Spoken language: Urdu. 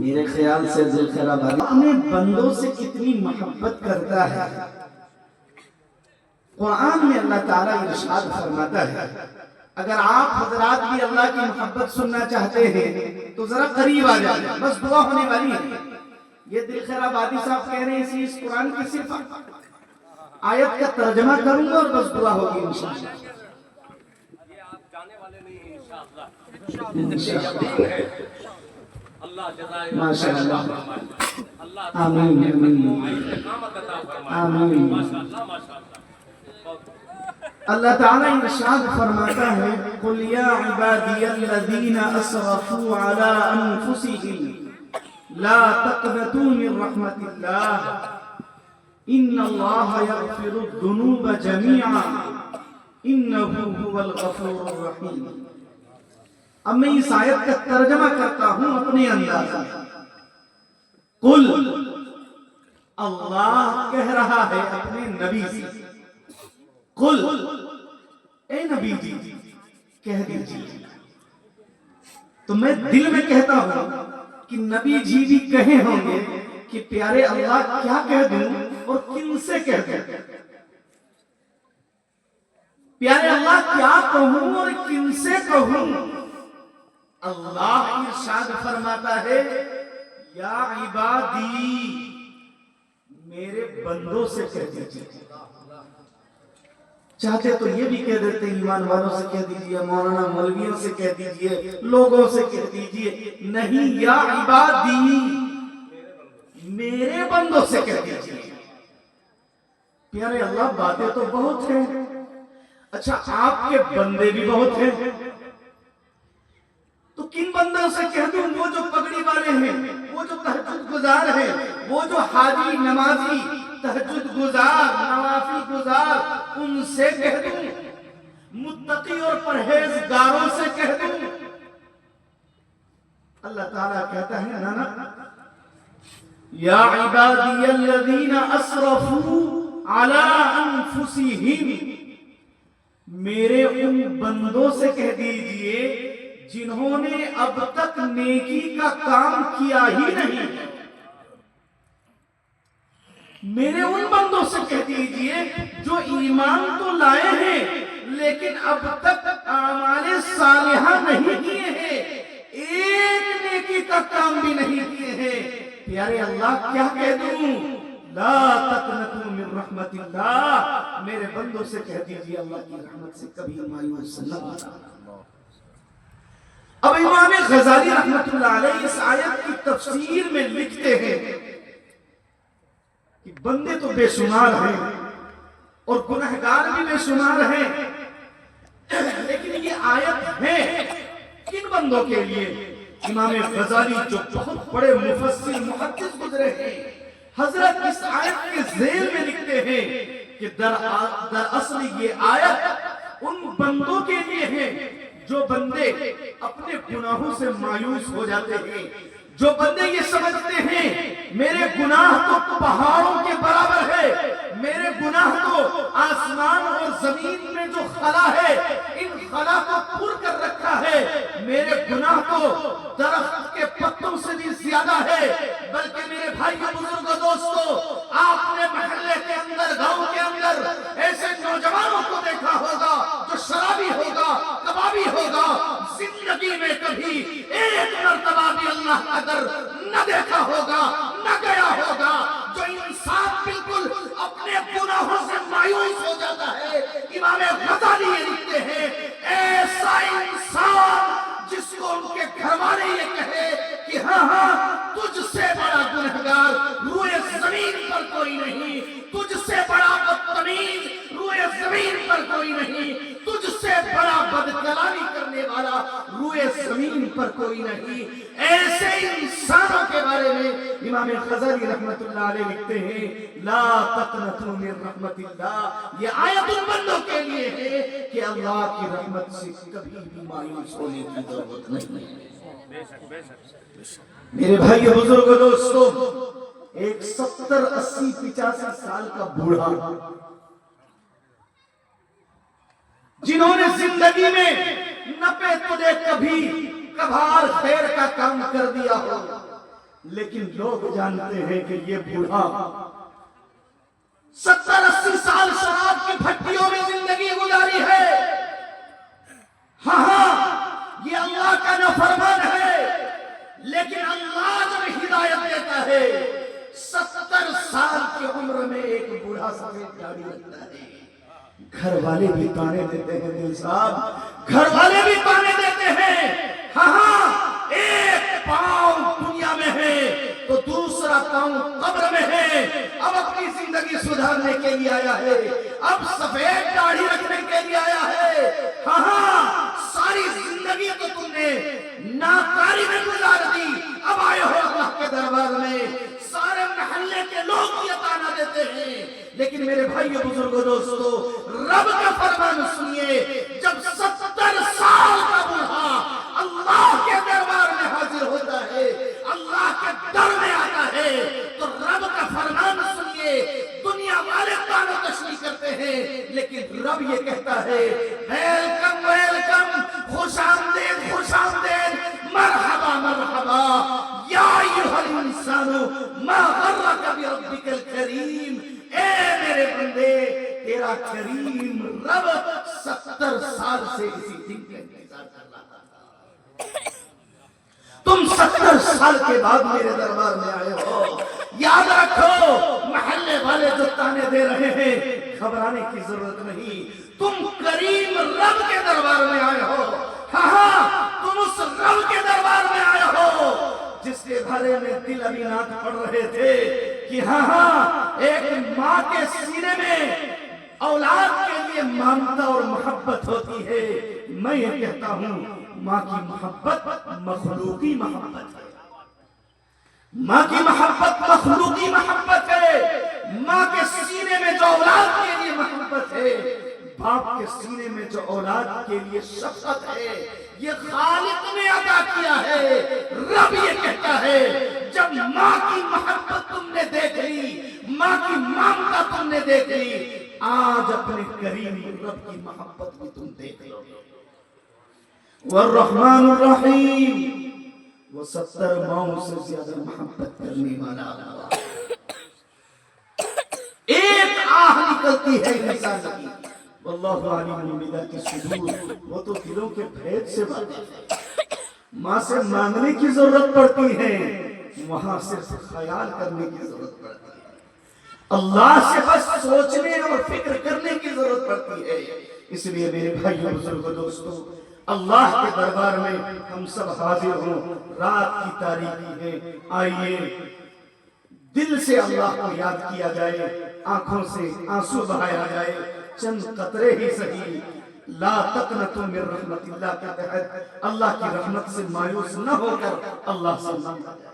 میرے خیال سے ذوالخیر آبادی اپنے بندوں سے کتنی محبت کرتا ہے۔ قرآن میں اللہ تعالیٰ ارشاد فرماتا ہے، اگر آپ حضرات بھی اللہ کی محبت سننا چاہتے ہیں تو ذرا قریب آ جائیں، بس دعا ہونے والی ہے۔ یہ ذوالخیر آبادی صاحب کہہ رہے ہیں اس قرآن کی صرف آیت کا ترجمہ کروں گا اور بس دعا ہوگی انشاءاللہ۔ یہ آپ جانے والے نہیں ہیں انشاءاللہ۔ اللہ جزائے ماشاءاللہ، اللہ آمین آمین استقامت عطا فرمائے۔ آمین۔ ماشاءاللہ ماشاءاللہ۔ اللہ تعالیٰ ارشاد فرماتا ہے، قُلْ يَا عِبَادِيَ الَّذِينَ أَسْرَفُوا عَلَىٰ أَنفُسِهِمْ لَا تَقْنَطُوا مِن رَحْمَةِ اللَّهِ إِنَّ اللَّهَ يَغْفِرُ الذُّنُوبَ جَمِيعًا إِنَّهُ هُوَ الْغَفُورُ الرَّحِيمُ۔ اب میں اس آیت کا ترجمہ کرتا ہوں اپنے انداز میں۔ قل، اللہ کہہ رہا ہے اپنے نبی سے، قل، اے نبی جی کہہ دیجیے۔ تو میں دل میں کہتا ہوں کہ نبی جی بھی کہے ہوں گے کہ پیارے اللہ کیا کہہ دوں اور کن سے کہہ دوں، پیارے اللہ کیا کہوں اور کن سے کہوں۔ اللہ ارشاد فرماتا ہے، یا عبادی، میرے بندوں سے کہہ دیجیے۔ چاہتے تو یہ بھی کہہ دیتے ایمان والوں سے کہہ دیجئے، مولانا مولویوں سے کہہ دیجئے، لوگوں سے کہہ دیجئے، نہیں، یا عبادی، میرے بندوں سے کہہ دیجئے۔ پیارے اللہ باتیں تو بہت ہیں، اچھا آپ کے بندے بھی بہت ہیں، تو کن بندوں سے کہہ دوں؟ وہ جو پگڑی والے ہیں، وہ جو تہجد گزار ہیں، وہ جو حاجی نمازی تہجد گزار نوافل گزار، ان سے کہہ دوں؟ متقی اور پرہیزگاروں سے کہہ دوں؟ اللہ تعالیٰ کہتا ہے نا، یا عبادی الذین اسرفوا علی انفسہم، میرے ان بندوں سے کہہ دیجئے جنہوں نے اب تک نیکی کا کام کیا ہی نہیں، میرے ان بندوں سے کہہ دیجئے جو ایمان تو لائے ہیں لیکن اب تک اعمال صالحہ نہیں کیے ہیں، ایک نیکی کا کام بھی نہیں کیے ہیں۔ پیارے اللہ کیا کہہ دوں؟ لا تقنطوا من رحمت اللہ، میرے بندوں سے کہہ دیجئے اللہ کی رحمت سے کبھی مایوس نہ ہونا۔ اب امام غزالی رحمت اللہ علیہ اس آیت کی تفسیر میں لکھتے ہیں کہ بندے تو بے شمار ہیں اور گنہگار بھی بے شمار ہیں، لیکن یہ آیت ہے کن بندوں کے لیے؟ امام غزالی جو بہت بڑے مفسر محدث گزرے ہیں، حضرت اس آیت کے ذیل میں لکھتے ہیں کہ دراصل یہ آیت ان بندوں کے لیے ہے جو بندے اپنے گناہوں سے مایوس ہو جاتے ہیں، جو بندے یہ سمجھتے ہیں میرے گناہ تو پہاڑوں کے برابر ہے، میرے گناہ تو آسمان اور زمین میں جو خلا ہے ان خلا کو پر کر رکھا ہے، میرے گناہ تو درخت کے پتوں سے بھی زیادہ ہے۔ بلکہ میرے بھائیو بزرگوں دوستو، آپ نے محلے کے اندر گاؤں کے اندر ایسے نوجوانوں کو دیکھا ہوگا جو شرابی ہوگا، کبابی ہوگا، زندگی میں کبھی ایک مرتبہ بھی اللہ کا در نہ دیکھا ہوگا، نہ گیا ہوگا، جو انسان بالکل اپنے گناہوں سے مایوس ہو جاتا ہے۔ امام غزالی یہ لکھتے ہیں، ایسا انسان جس کو ان کے گھر والے یہ کہے کہ ہاں تجھ سے بڑا گنہگار روئے زمین پر کوئی نہیں، تجھ سے بڑا بدتمیز روئے زمین پر کوئی نہیں، تجھ سے بڑا بدکلامی کرنے والا روئے زمین پر کوئی نہیں، ایسے انسانوں کے بارے میں امام غزالی رحمت اللہ علیہ لکھتے ہیں، لا تقنطوا من رحمت اللہ، یہ آیت ان بندوں کے لیے ہے کہ اللہ کی رحمت سے کبھی بھی مایوس ہونے کی ضرورت نہیں۔ میرے بھائی بزرگ دوستو، ایک 70 80 85 سال کا بوڑھا جنہوں نے زندگی میں نہ پہ تجھے کبھی کبھار خیر کا کام کر دیا ہو، لیکن لوگ جانتے ہیں کہ یہ بوڑھا 70-80 سال شراب کی بھٹیوں میں زندگی گزاری ہے. ہاں یہ اللہ کا نافرمان ہے، لیکن اللہ جب ہدایت دیتا ہے 70 سال کی عمر میں ایک بوڑھا سفید داڑھی رکھتا ہے. گھر والے بھی تانے دیتے ہیں دل صاحب، گھر والے بھی تانے دیتے ہیں. ہاں ایک پاؤں دنیا میں ہے تو دوسرا پاؤں قبر میں ہے. اب اپنی زندگی سدھارنے کے لیے آیا ہے، اب سفید داڑھی رکھنے کے لیے آیا ہے. ہاں ساری زندگی تو تم نے ناکاری میں گزار دی، اب آئے ہو اللہ کے دربار میں. سارے محلے کے لوگ یہ تانا دیتے ہیں، لیکن میرے بھائیو بزرگو دوستو، رب کا فرمان سنیے. جب 70 سال کا بوڑھا اللہ کے دربار میں حاضر ہوتا ہے، اللہ کے در میں آتا ہے، تو رب کا فرمان سنیے. دنیا والے تانا تشریح کرتے ہیں، لیکن رب یہ کہتا ہے ویلکم ویلکم، خوش آمدید خوش آمدید، مرحبا مرحبا یا ایھا الانسان ما غرک بربک الکریم. اے میرے بندے، تیرا کریم رب 70 سال سے اسی دن کا انتظار کر رہا تھا. تم 70 سال کے بعد میرے دربار میں آئے ہو. یاد رکھو، محلے والے جو تانے دے رہے ہیں گھبرانے کی ضرورت نہیں. تم کریم رب کے دربار میں آئے ہو. ہاں تم اس رب کے دربار میں آئے ہو جس کے بارے میں دل ابھی نات پڑھ رہے تھے کہ ہاں ایک ماں کے سینے میں اولاد کے لیے ممتا اور محبت ہوتی ہے. میں یہ کہتا ہوں ماں کی محبت مخلوقی محبت ہے. ماں کی محبت مخلوقی محبت ہے. ماں کے سینے میں جو اولاد کے لیے محبت ہے، باپ کے سینے میں جو اولاد کے لیے شفقت ہے، یہ خالق نے عطا کیا ہے. رب یہ کہتا ہے جب ماں کی محبت تم نے دیکھ لی، ماں کی ممتا تم نے دیکھ لی، آج اپنے کریم رب کی محبت بھی تم دیکھ لو. والرحمن الرحیم، وہ 70 ماؤں سے زیادہ محبت کرنے والا اللہ. ایک آہ نکلتی ہے انسان کی، واللہ علیم بذات الصدور، وہ تو دلوں کے بھید سے واقف ہے. ماں سے مانگنے کی ضرورت پڑتی ہے، وہاں صرف خیال کرنے کی ضرورت پڑتی ہے. اللہ سے بس سوچنے اور فکر کرنے کی ضرورت پڑتی ہے. اس لیے میرے بھائیو بزرگو دوستو، اللہ کے دربار میں ہم سب حاضر ہوں. رات کی تاریکی ہے، آئیے دل سے اللہ کو یاد کیا جائے، آنکھوں سے آنسو بہایا جائے. چند قطرے ہی صحیح، لا تقنطوا من رحمت اللہ کے تحت اللہ کی رحمت سے مایوس نہ ہو کر اللہ سے مانگا جائے.